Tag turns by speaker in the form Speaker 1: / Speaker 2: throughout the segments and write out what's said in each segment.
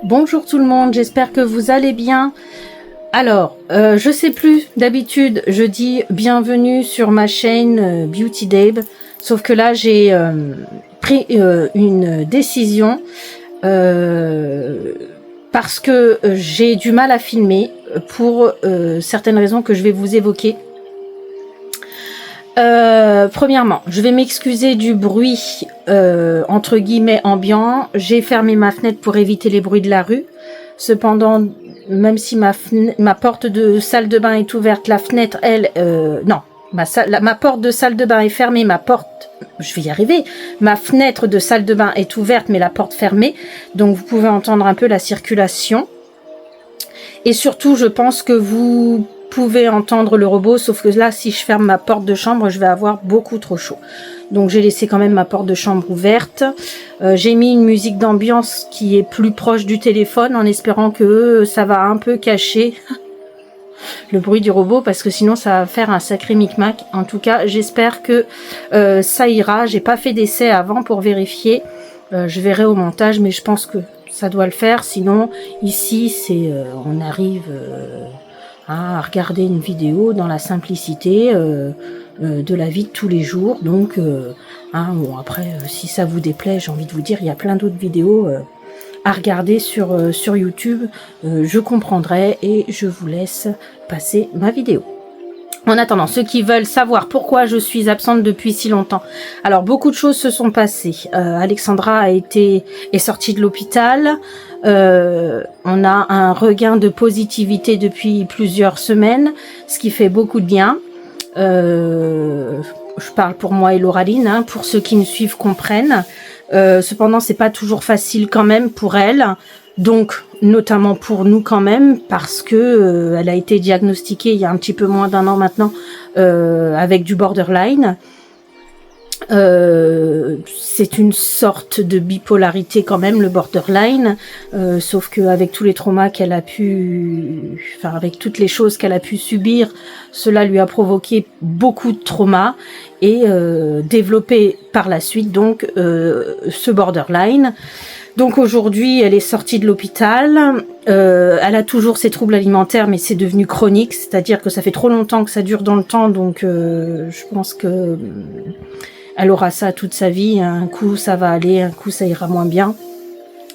Speaker 1: Bonjour tout le monde, j'espère que vous allez bien. Alors, je sais plus, d'habitude je dis bienvenue sur ma chaîne Beauty Dabe, sauf que là j'ai pris une décision parce que j'ai du mal à filmer pour certaines raisons que je vais vous évoquer. Premièrement, je vais m'excuser du bruit entre guillemets ambiant. J'ai fermé ma fenêtre pour éviter les bruits de la rue. Cependant, même si ma porte de salle de bain est ouverte, la fenêtre, elle, non, ma porte de salle de bain est fermée, je vais y arriver, ma fenêtre de salle de bain est ouverte, mais la porte fermée. Donc vous pouvez entendre un peu la circulation. Et surtout, je pense que vous pouvez entendre le robot, sauf que là, si je ferme ma porte de chambre, je vais avoir beaucoup trop chaud. Donc j'ai laissé quand même ma porte de chambre ouverte. J'ai mis une musique d'ambiance qui est plus proche du téléphone en espérant que ça va un peu cacher le bruit du robot, parce que sinon ça va faire un sacré micmac. En tout cas, j'espère que ça ira. J'ai pas fait d'essai avant pour vérifier. Je verrai au montage, mais je pense que ça doit le faire. Sinon, ici, c'est on arrive à regarder une vidéo dans la simplicité de la vie de tous les jours. Donc, bon, après, si ça vous déplaît, j'ai envie de vous dire, il y a plein d'autres vidéos à regarder sur YouTube. Je comprendrai et je vous laisse passer ma vidéo. En attendant, ceux qui veulent savoir pourquoi je suis absente depuis si longtemps. Alors, beaucoup de choses se sont passées. Alexandra est sortie de l'hôpital. On a un regain de positivité depuis plusieurs semaines, ce qui fait beaucoup de bien. Je parle pour moi et Lauraline, hein, pour ceux qui me suivent comprennent. Cependant, c'est pas toujours facile quand même pour elle. Donc, notamment pour nous quand même, parce que elle a été diagnostiquée il y a un petit peu moins d'1 an maintenant avec du borderline. C'est une sorte de bipolarité quand même, le borderline, sauf qu'avec tous les traumas qu'elle a avec toutes les choses qu'elle a pu subir, cela lui a provoqué beaucoup de traumas et développé par la suite donc ce borderline. Donc aujourd'hui, elle est sortie de l'hôpital. Elle a toujours ses troubles alimentaires, mais c'est devenu chronique, c'est-à-dire que ça fait trop longtemps que ça dure dans le temps, donc je pense que elle aura ça toute sa vie. Un coup, ça va aller, un coup, ça ira moins bien.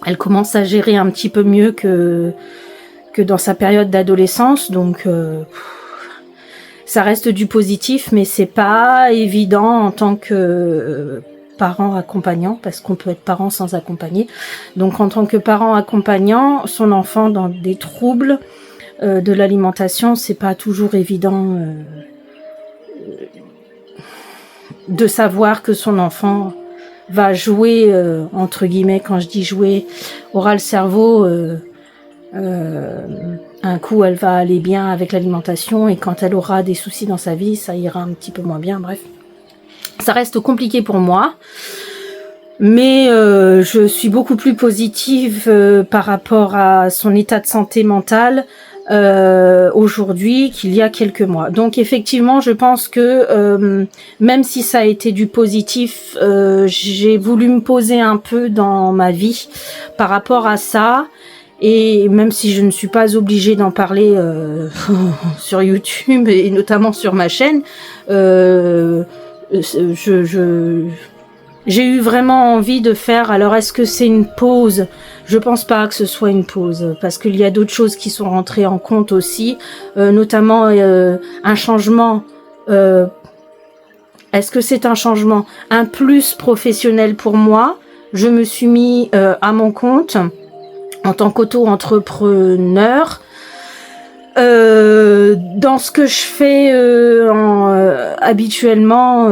Speaker 1: Elle commence à gérer un petit peu mieux que dans sa période d'adolescence, donc ça reste du positif, mais c'est pas évident en tant que parent accompagnant, parce qu'on peut être parent sans accompagner. Donc en tant que parent accompagnant, son enfant dans des troubles de l'alimentation, c'est pas toujours évident de savoir que son enfant va jouer, entre guillemets, quand je dis jouer, aura le cerveau, un coup elle va aller bien avec l'alimentation, et quand elle aura des soucis dans sa vie, ça ira un petit peu moins bien, bref. Ça reste compliqué pour moi, mais je suis beaucoup plus positive par rapport à son état de santé mentale aujourd'hui qu'il y a quelques mois. Donc effectivement, je pense que même si ça a été du positif, j'ai voulu me poser un peu dans ma vie par rapport à ça. Et même si je ne suis pas obligée d'en parler sur YouTube et notamment sur ma chaîne, j'ai eu vraiment envie de faire. Alors, est-ce que c'est une pause? Je pense pas que ce soit une pause, parce qu'il y a d'autres choses qui sont rentrées en compte aussi, notamment un changement. Est-ce que c'est un changement, un plus professionnel pour moi? Je me suis mis à mon compte en tant qu'auto-entrepreneur. Dans ce que je fais habituellement,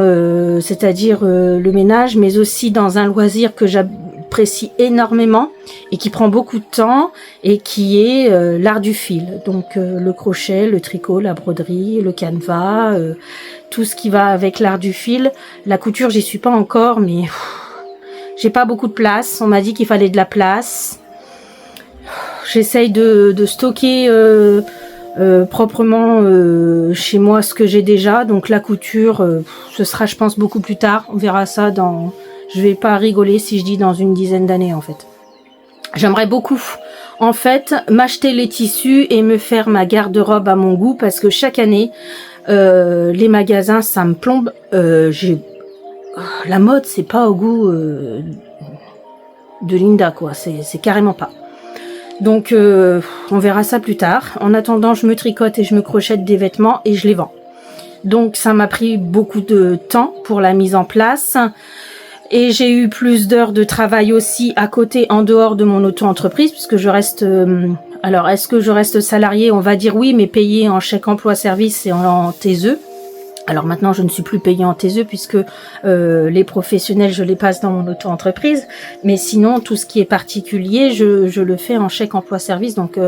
Speaker 1: c'est-à-dire le ménage, mais aussi dans un loisir que j'apprécie énormément et qui prend beaucoup de temps, et qui est l'art du fil. Donc le crochet, le tricot, la broderie, le canevas, tout ce qui va avec l'art du fil. La couture, j'y suis pas encore, mais j'ai pas beaucoup de place. On m'a dit qu'il fallait de la place. J'essaye de stocker proprement chez moi ce que j'ai déjà. Donc la couture, ce sera, je pense, beaucoup plus tard. On verra ça je vais pas rigoler si je dis dans une dizaine d'années, en fait. J'aimerais beaucoup en fait, m'acheter les tissus et me faire ma garde-robe à mon goût, parce que chaque année, les magasins, ça me plombe. La mode, c'est pas au goût de Linda, quoi. C'est carrément pas. Donc, on verra ça plus tard. En attendant, je me tricote et je me crochette des vêtements et je les vends. Donc, ça m'a pris beaucoup de temps pour la mise en place. Et j'ai eu plus d'heures de travail aussi à côté, en dehors de mon auto-entreprise, puisque je reste... alors, est-ce que je reste salarié? On va dire oui, mais payé en chèque emploi-service et en TSE. Alors maintenant, je ne suis plus payée en TSE puisque les professionnels, je les passe dans mon auto-entreprise. Mais sinon, tout ce qui est particulier, je le fais en chèque emploi-service. Donc,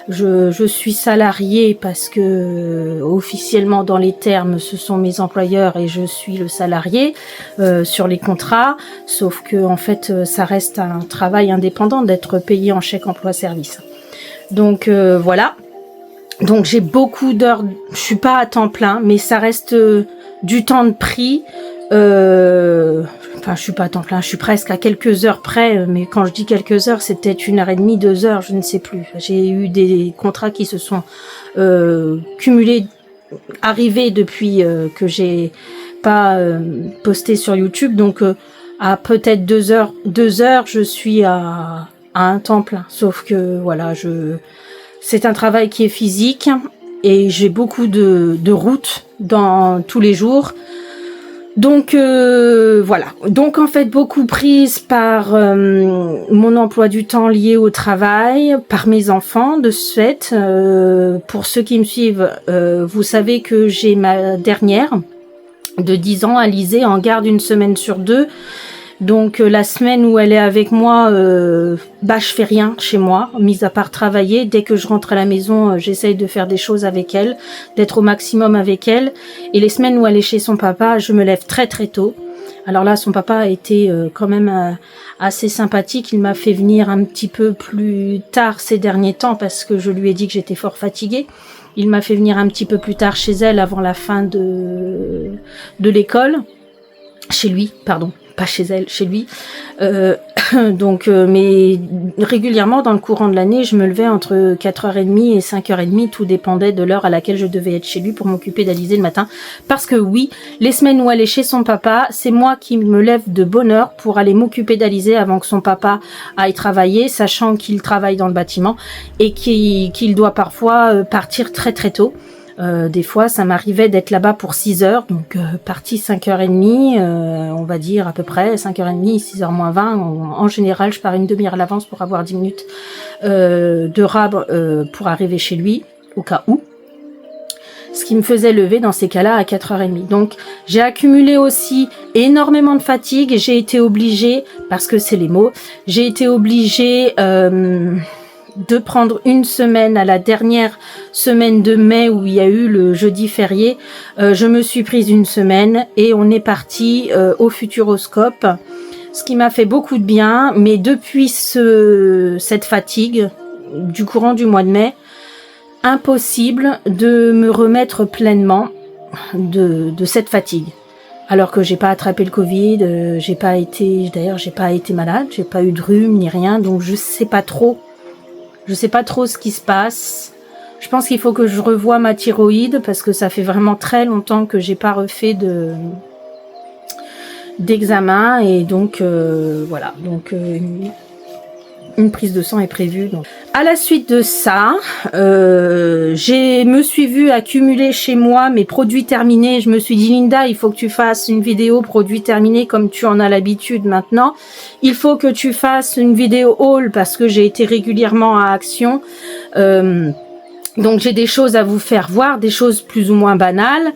Speaker 1: je suis salariée parce que officiellement, dans les termes, ce sont mes employeurs et je suis le salarié sur les contrats. Sauf que, en fait, ça reste un travail indépendant d'être payé en chèque emploi-service. Donc, voilà. Donc j'ai beaucoup d'heures, je suis pas à temps plein, mais ça reste du temps de pris. Enfin, je suis pas à temps plein, je suis presque à quelques heures près, mais quand je dis quelques heures, c'est peut-être 1h30, 2 heures, je ne sais plus. J'ai eu des contrats qui se sont cumulés, arrivés depuis que j'ai pas posté sur YouTube, donc à peut-être 2 heures, je suis à un temps plein. Sauf que voilà, c'est un travail qui est physique et j'ai beaucoup de routes dans tous les jours. Donc voilà. Donc en fait beaucoup prise par mon emploi du temps lié au travail, par mes enfants de ce fait. Pour ceux qui me suivent, vous savez que j'ai ma dernière de 10 ans, Alizée, en garde 1 semaine sur 2. Donc la semaine où elle est avec moi, je fais rien chez moi, mis à part travailler. Dès que je rentre à la maison, j'essaye de faire des choses avec elle, d'être au maximum avec elle. Et les semaines où elle est chez son papa, je me lève très très tôt. Alors là, son papa a été quand même assez sympathique. Il m'a fait venir un petit peu plus tard ces derniers temps parce que je lui ai dit que j'étais fort fatiguée. Il m'a fait venir un petit peu plus tard chez elle avant la fin de l'école. Chez lui, pardon. Pas chez elle, chez lui. Mais régulièrement, dans le courant de l'année, je me levais entre 4h30 et 5h30. Tout dépendait de l'heure à laquelle je devais être chez lui pour m'occuper d'Alizée le matin. Parce que oui, les semaines où elle est chez son papa, c'est moi qui me lève de bonne heure pour aller m'occuper d'Alizée avant que son papa aille travailler, sachant qu'il travaille dans le bâtiment et qu'il doit parfois partir très très tôt. Des fois, ça m'arrivait d'être là-bas pour 6 heures, donc partie 5h30, on va dire à peu près, 5h30, 6h moins 20. En général, je pars une demi-heure à l'avance pour avoir 10 minutes de rab pour arriver chez lui, au cas où. Ce qui me faisait lever dans ces cas-là à 4h30. Donc, j'ai accumulé aussi énormément de fatigue. J'ai été obligée, parce que c'est les mots, j'ai été obligée... de prendre 1 semaine à la dernière semaine de mai où il y a eu le jeudi férié. Je me suis prise 1 semaine et on est parti au Futuroscope, ce qui m'a fait beaucoup de bien. Mais depuis cette fatigue du courant du mois de mai, impossible de me remettre pleinement de cette fatigue. Alors que j'ai pas attrapé le Covid, j'ai pas été malade, j'ai pas eu de rhume ni rien, donc je sais pas trop ce qui se passe. Je pense qu'il faut que je revoie ma thyroïde parce que ça fait vraiment très longtemps que j'ai pas refait d'examen et donc voilà. Donc une prise de sang est prévue. Donc. À la suite de ça, me suis vue accumuler chez moi mes produits terminés. Je me suis dit, Linda, il faut que tu fasses une vidéo produits terminés comme tu en as l'habitude maintenant. Il faut que tu fasses une vidéo haul parce que j'ai été régulièrement à Action. Donc j'ai des choses à vous faire voir, des choses plus ou moins banales.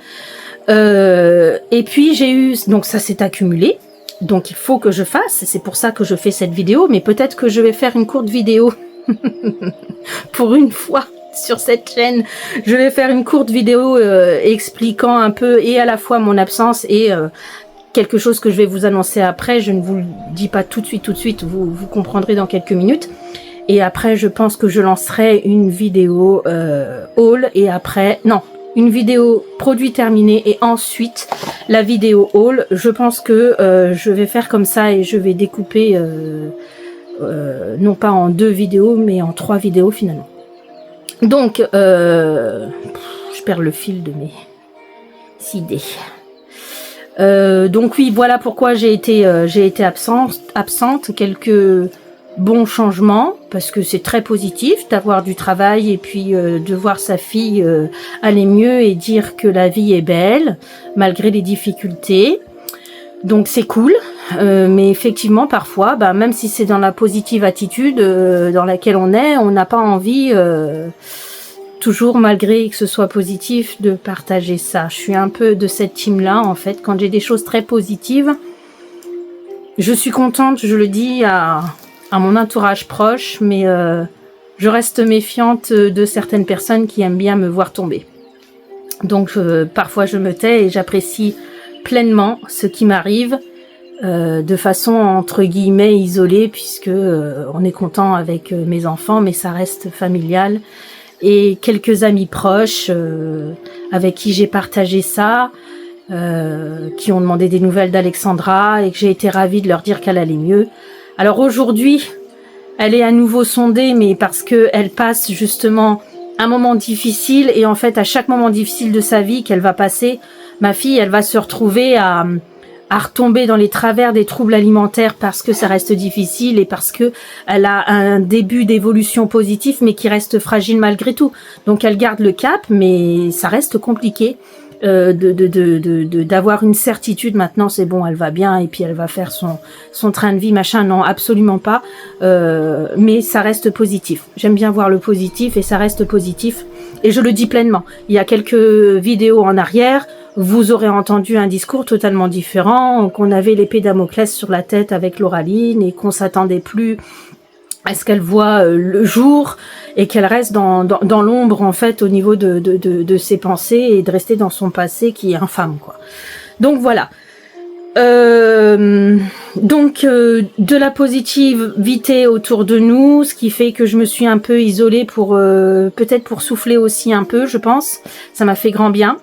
Speaker 1: Et puis donc ça s'est accumulé. Donc il faut que je fasse, c'est pour ça que je fais cette vidéo, mais peut-être que je vais faire une courte vidéo pour une fois sur cette chaîne. Je vais faire une courte vidéo expliquant un peu et à la fois mon absence et quelque chose que je vais vous annoncer après. Je ne vous le dis pas tout de suite, vous comprendrez dans quelques minutes. Et après je pense que je lancerai une vidéo haul et après, non, une vidéo produit terminé et ensuite la vidéo haul. Je pense que je vais faire comme ça et je vais découper non pas en 2 vidéos, mais en 3 vidéos finalement. Donc, je perds le fil de mes idées. Donc oui, voilà pourquoi j'ai été absente. Quelques bons changements, parce que c'est très positif d'avoir du travail et puis de voir sa fille aller mieux et dire que la vie est belle, malgré les difficultés. Donc c'est cool, mais effectivement parfois, même si c'est dans la positive attitude dans laquelle on est, on n'a pas envie, toujours malgré que ce soit positif, de partager ça. Je suis un peu de cette team-là en fait. Quand j'ai des choses très positives, je suis contente, je le dis à mon entourage proche, mais je reste méfiante de certaines personnes qui aiment bien me voir tomber. Donc parfois je me tais et j'apprécie pleinement ce qui m'arrive de façon entre guillemets isolée, puisque on est content avec mes enfants, mais ça reste familial, et quelques amis proches avec qui j'ai partagé ça, qui ont demandé des nouvelles d'Alexandra et que j'ai été ravie de leur dire qu'elle allait mieux. Alors aujourd'hui elle est à nouveau sondée, mais parce que elle passe justement un moment difficile, et en fait à chaque moment difficile de sa vie qu'elle va passer, ma fille, elle va se retrouver à retomber dans les travers des troubles alimentaires, parce que ça reste difficile et parce que elle a un début d'évolution positive, mais qui reste fragile malgré tout. Donc elle garde le cap, mais ça reste compliqué d'avoir une certitude. Maintenant c'est bon, elle va bien et puis elle va faire son train de vie, machin. Non, absolument pas. Mais ça reste positif. J'aime bien voir le positif et ça reste positif. Et je le dis pleinement. Il y a quelques vidéos en arrière, vous aurez entendu un discours totalement différent, qu'on avait l'épée Damoclès sur la tête avec Lauraline et qu'on s'attendait plus à ce qu'elle voit le jour et qu'elle reste dans l'ombre en fait au niveau de ses pensées, et de rester dans son passé qui est infâme, quoi. Donc voilà. Donc de la positivité autour de nous, ce qui fait que je me suis un peu isolée pour peut-être pour souffler aussi un peu, je pense. Ça m'a fait grand bien.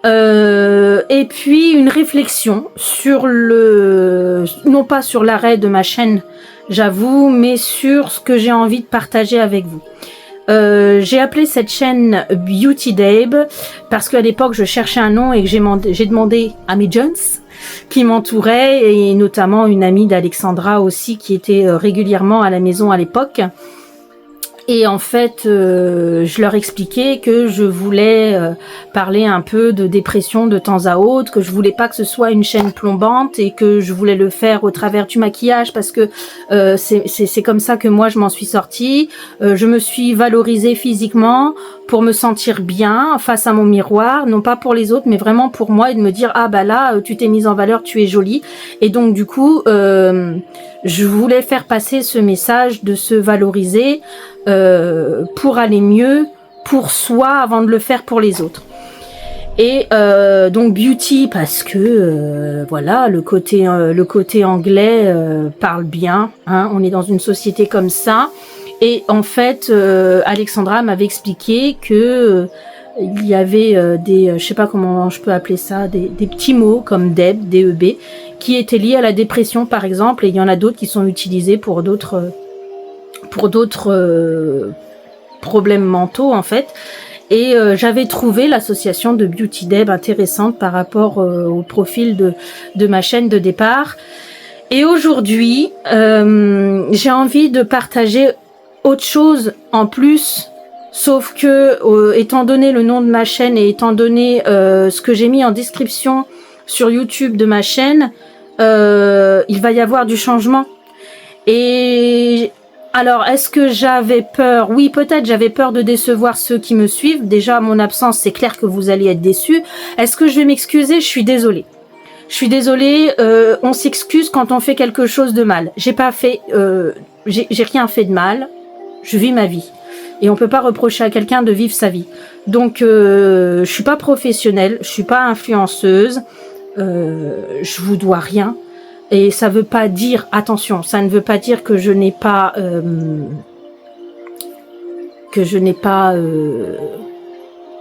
Speaker 1: Et puis une réflexion sur non pas sur l'arrêt de ma chaîne, j'avoue, mais sur ce que j'ai envie de partager avec vous. J'ai appelé cette chaîne Beauty Dabe parce qu'à l'époque je cherchais un nom et que j'ai demandé à mes Jones qui m'entouraient, et notamment une amie d'Alexandra aussi qui était régulièrement à la maison à l'époque. Et en fait, je leur expliquais que je voulais parler un peu de dépression de temps à autre, que je voulais pas que ce soit une chaîne plombante et que je voulais le faire au travers du maquillage, parce que c'est comme ça que moi je m'en suis sortie. Je me suis valorisée physiquement pour me sentir bien face à mon miroir, non pas pour les autres, mais vraiment pour moi, et de me dire ah bah là tu t'es mise en valeur, tu es jolie. Et donc du coup, je voulais faire passer ce message de se valoriser pour aller mieux pour soi avant de le faire pour les autres. Et donc beauty parce que voilà, le côté anglais parle bien, hein, on est dans une société comme ça. Et en fait Alexandra m'avait expliqué que il y avait des, je sais pas comment je peux appeler ça, des petits mots comme DEB, DEB, qui étaient liés à la dépression par exemple, et il y en a d'autres qui sont utilisés pour d'autres problèmes mentaux en fait. Et j'avais trouvé l'association de Beauty Dabe intéressante par rapport au profil de ma chaîne de départ. Et aujourd'hui, j'ai envie de partager autre chose en plus, sauf que étant donné le nom de ma chaîne et étant donné ce que j'ai mis en description sur YouTube de ma chaîne, il va y avoir du changement. Et alors, est-ce que j'avais peur? Oui, peut-être j'avais peur de décevoir ceux qui me suivent. Déjà, à mon absence, c'est clair que vous allez être déçus. Est-ce que je vais m'excuser? Je suis désolée. Je suis désolée, on s'excuse quand on fait quelque chose de mal. J'ai pas fait, j'ai rien fait de mal. Je vis ma vie. Et on peut pas reprocher à quelqu'un de vivre sa vie. Donc, je suis pas professionnelle, je suis pas influenceuse, je vous dois rien. Et ça veut pas dire, attention, ça ne veut pas dire que je n'ai pas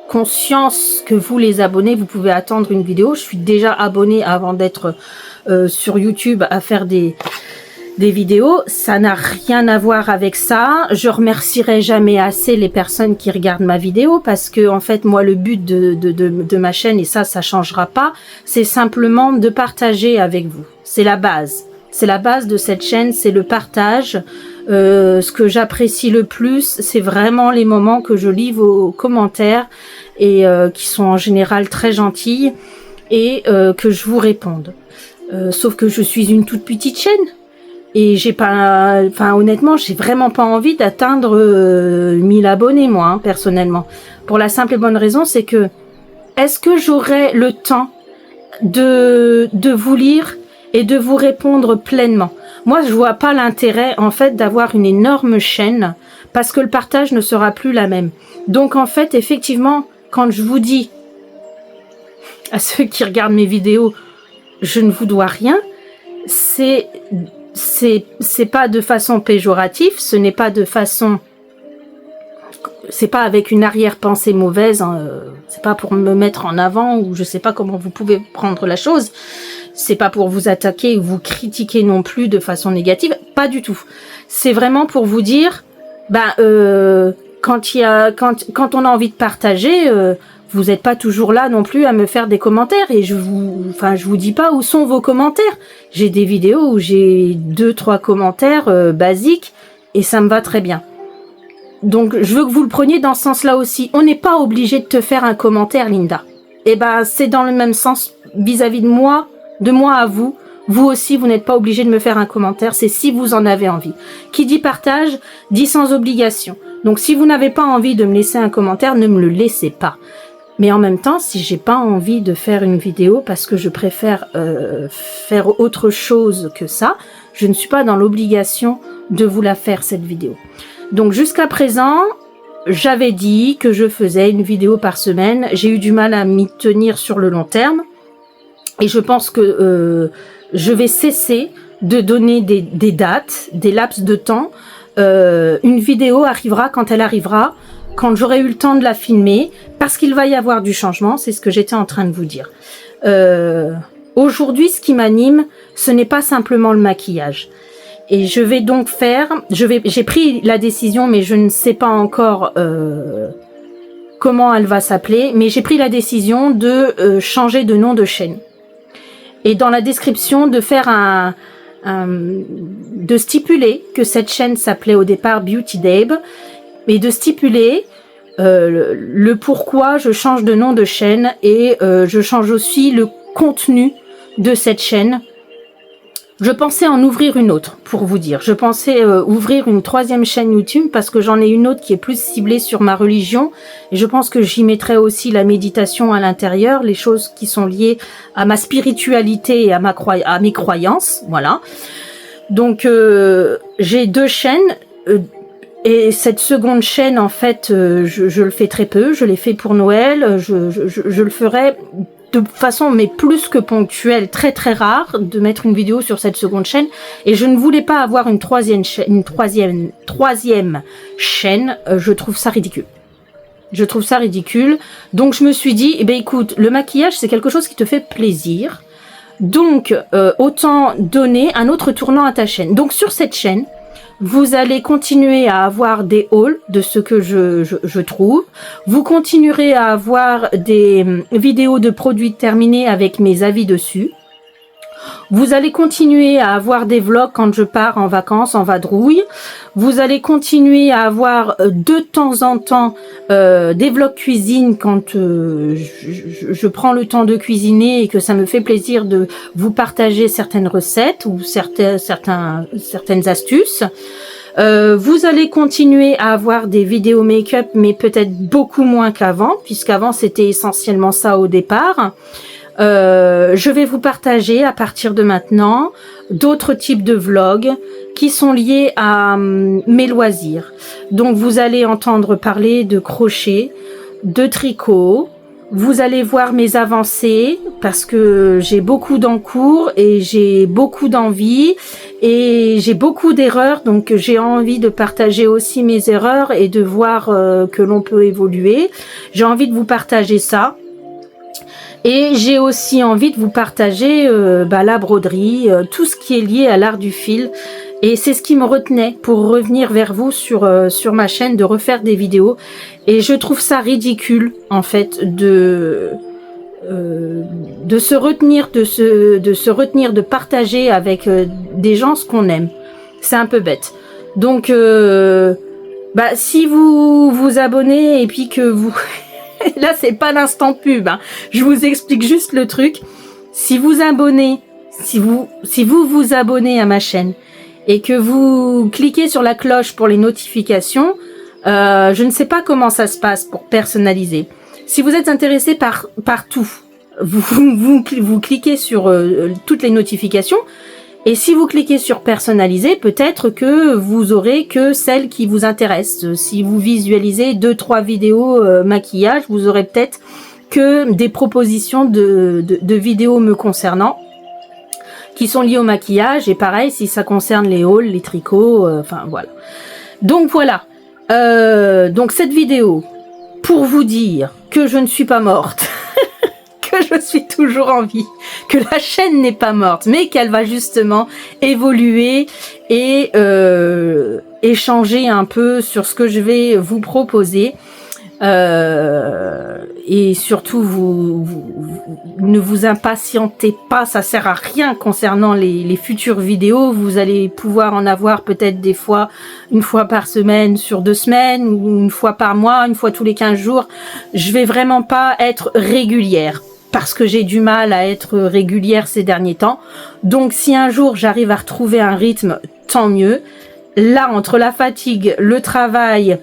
Speaker 1: conscience que vous les abonnés, vous pouvez attendre une vidéo. Je suis déjà abonnée avant d'être sur YouTube à faire des des vidéos, ça n'a rien à voir avec ça. Je remercierai jamais assez les personnes qui regardent ma vidéo parce que en fait moi le but de ma chaîne, et ça changera pas, c'est simplement de partager avec vous. C'est la base. C'est la base de cette chaîne, c'est le partage. Ce que j'apprécie le plus, c'est vraiment les moments que je lis vos commentaires et qui sont en général très gentils et que je vous réponde. Sauf que je suis une toute petite chaîne. Et j'ai pas, enfin honnêtement, j'ai vraiment pas envie d'atteindre 1000 abonnés moi, hein, personnellement. Pour la simple et bonne raison, c'est que est-ce que j'aurai le temps de vous lire et de vous répondre pleinement? Moi, je vois pas l'intérêt en fait d'avoir une énorme chaîne parce que le partage ne sera plus la même. Donc en fait, effectivement, quand je vous dis à ceux qui regardent mes vidéos, je ne vous dois rien, c'est pas de façon péjorative, ce n'est pas de façon, c'est pas avec une arrière-pensée mauvaise, hein, c'est pas pour me mettre en avant ou je sais pas comment vous pouvez prendre la chose, c'est pas pour vous attaquer ou vous critiquer non plus de façon négative, pas du tout. C'est vraiment pour vous dire, quand on a envie de partager, vous n'êtes pas toujours là non plus à me faire des commentaires et je vous dis pas où sont vos commentaires. J'ai des vidéos où j'ai 2-3 commentaires basiques et ça me va très bien. Donc je veux que vous le preniez dans ce sens-là aussi. On n'est pas obligé de te faire un commentaire, Linda. Et c'est dans le même sens vis-à-vis de moi à vous. Vous aussi, vous n'êtes pas obligé de me faire un commentaire. C'est si vous en avez envie. Qui dit partage, dit sans obligation. Donc si vous n'avez pas envie de me laisser un commentaire, ne me le laissez pas. Mais en même temps, si j'ai pas envie de faire une vidéo parce que je préfère faire autre chose que ça, je ne suis pas dans l'obligation de vous la faire cette vidéo. Donc jusqu'à présent, j'avais dit que je faisais une vidéo par semaine. J'ai eu du mal à m'y tenir sur le long terme. Et je pense que je vais cesser de donner des dates, des laps de temps. Une vidéo arrivera quand elle arrivera, quand j'aurai eu le temps de la filmer, parce qu'il va y avoir du changement, c'est ce que j'étais en train de vous dire. Aujourd'hui, ce qui m'anime, ce n'est pas simplement le maquillage. Et je vais donc j'ai pris la décision, mais je ne sais pas encore comment elle va s'appeler, mais j'ai pris la décision de changer de nom de chaîne. Et dans la description, de faire de stipuler que cette chaîne s'appelait au départ Beauty Dabe, mais de stipuler le pourquoi je change de nom de chaîne et je change aussi le contenu de cette chaîne. Je pensais en ouvrir une autre, pour vous dire. Je pensais ouvrir une 3e chaîne YouTube parce que j'en ai une autre qui est plus ciblée sur ma religion. Et je pense que j'y mettrai aussi la méditation à l'intérieur, les choses qui sont liées à ma spiritualité et à mes croyances. Voilà. Donc, j'ai 2 chaînes. Et cette seconde chaîne, en fait, je le fais très peu. Je l'ai fait pour Noël. Je le ferai de façon mais plus que ponctuelle, très très rare, de mettre une vidéo sur cette seconde chaîne. Et je ne voulais pas avoir une troisième chaîne. Je trouve ça ridicule. Je trouve ça ridicule. Donc je me suis dit, écoute, le maquillage c'est quelque chose qui te fait plaisir. Donc autant donner un autre tournant à ta chaîne. Donc sur cette chaîne, vous allez continuer à avoir des hauls de ce que je trouve. Vous continuerez à avoir des vidéos de produits terminés avec mes avis dessus. Vous allez continuer à avoir des vlogs quand je pars en vacances, en vadrouille. Vous allez continuer à avoir de temps en temps des vlogs cuisine quand je prends le temps de cuisiner et que ça me fait plaisir de vous partager certaines recettes ou certaines astuces. Vous allez continuer à avoir des vidéos make-up, mais peut-être beaucoup moins qu'avant, puisqu'avant c'était essentiellement ça au départ. Je vais vous partager à partir de maintenant d'autres types de vlogs qui sont liés à mes loisirs. Donc vous allez entendre parler de crochet, de tricot. Vous allez voir mes avancées parce que j'ai beaucoup d'encours et j'ai beaucoup d'envie et j'ai beaucoup d'erreurs. Donc j'ai envie de partager aussi mes erreurs et de voir que l'on peut évoluer. J'ai envie de vous partager ça. Et j'ai aussi envie de vous partager la broderie, tout ce qui est lié à l'art du fil Et c'est ce qui me retenait pour revenir vers vous sur ma chaîne, de refaire des vidéos. Et je trouve ça ridicule, en fait, de se retenir, de partager avec des gens ce qu'on aime. C'est un peu bête. Donc, si vous vous abonnez et puis que vous... Là, c'est pas l'instant pub, hein. Je vous explique juste le truc. Si vous vous abonnez à ma chaîne et que vous cliquez sur la cloche pour les notifications, je ne sais pas comment ça se passe pour personnaliser. Si vous êtes intéressé par tout, vous cliquez sur toutes les notifications. Et si vous cliquez sur personnaliser, peut-être que vous aurez que celles qui vous intéressent. Si vous visualisez 2-3 vidéos maquillage, vous aurez peut-être que des propositions de vidéos me concernant qui sont liées au maquillage. Et pareil, si ça concerne les hauls, les tricots, enfin voilà. Donc voilà. Donc cette vidéo, pour vous dire que je ne suis pas morte. Que je suis toujours en vie, que la chaîne n'est pas morte, mais qu'elle va justement évoluer et échanger un peu sur ce que je vais vous proposer. Et surtout, ne vous impatientez pas, ça sert à rien concernant les futures vidéos. Vous allez pouvoir en avoir peut-être des fois, une fois par semaine, sur 2 semaines, ou une fois par mois, une fois tous les 15 jours. Je vais vraiment pas être régulière, parce que j'ai du mal à être régulière ces derniers temps. Donc si un jour j'arrive à retrouver un rythme, tant mieux. Là, entre la fatigue, le travail,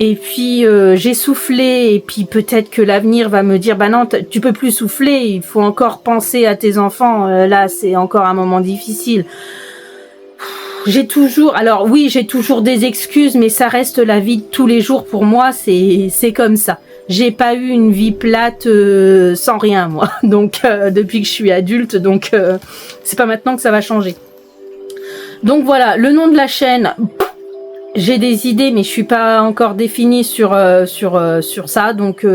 Speaker 1: et puis j'ai soufflé, et puis peut-être que l'avenir va me dire, bah non, tu peux plus souffler, il faut encore penser à tes enfants, là c'est encore un moment difficile. J'ai toujours des excuses, mais ça reste la vie de tous les jours pour moi, c'est comme ça. J'ai pas eu une vie plate sans rien, moi. Donc depuis que je suis adulte, donc c'est pas maintenant que ça va changer. Donc voilà, le nom de la chaîne, j'ai des idées, mais je suis pas encore définie sur ça. Donc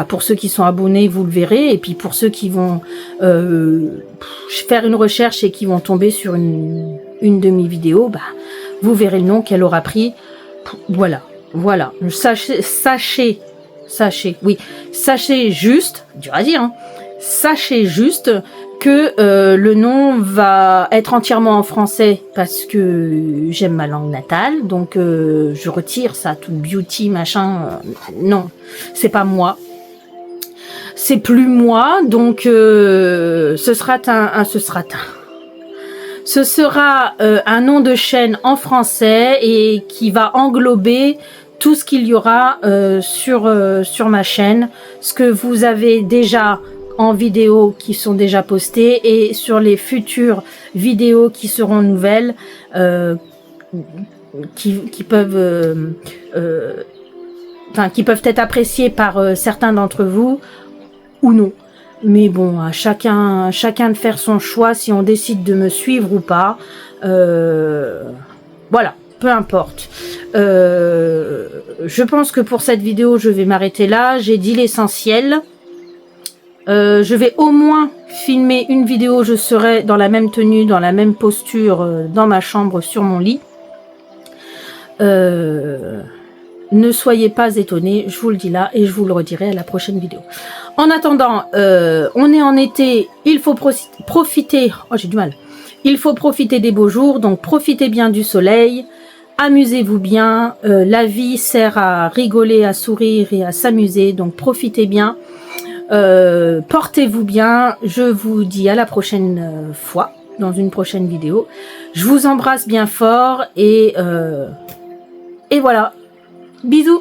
Speaker 1: pour ceux qui sont abonnés, vous le verrez, et puis pour ceux qui vont faire une recherche et qui vont tomber sur une demi-vidéo, vous verrez le nom qu'elle aura pris. Voilà. Sachez juste, dur à dire, hein, sachez juste que le nom va être entièrement en français parce que j'aime ma langue natale, donc je retire ça, tout beauty, machin, non, c'est pas moi. C'est plus moi, donc ce sera un nom de chaîne en français et qui va englober tout ce qu'il y aura sur ma chaîne, ce que vous avez déjà en vidéo qui sont déjà postées et sur les futures vidéos qui seront nouvelles, qui peuvent être appréciées par certains d'entre vous ou non. Mais bon, à chacun de faire son choix si on décide de me suivre ou pas. Voilà. Peu importe. Je pense que pour cette vidéo, je vais m'arrêter là. J'ai dit l'essentiel. Je vais au moins filmer une vidéo. Je serai dans la même tenue, dans la même posture, dans ma chambre, sur mon lit. Ne soyez pas étonnés, je vous le dis là et je vous le redirai à la prochaine vidéo. En attendant, on est en été, il faut profiter. Oh, j'ai du mal. Il faut profiter des beaux jours, donc profitez bien du soleil. Amusez-vous bien, la vie sert à rigoler, à sourire et à s'amuser, donc profitez bien, portez-vous bien, je vous dis à la prochaine fois, dans une prochaine vidéo. Je vous embrasse bien fort et voilà, bisous.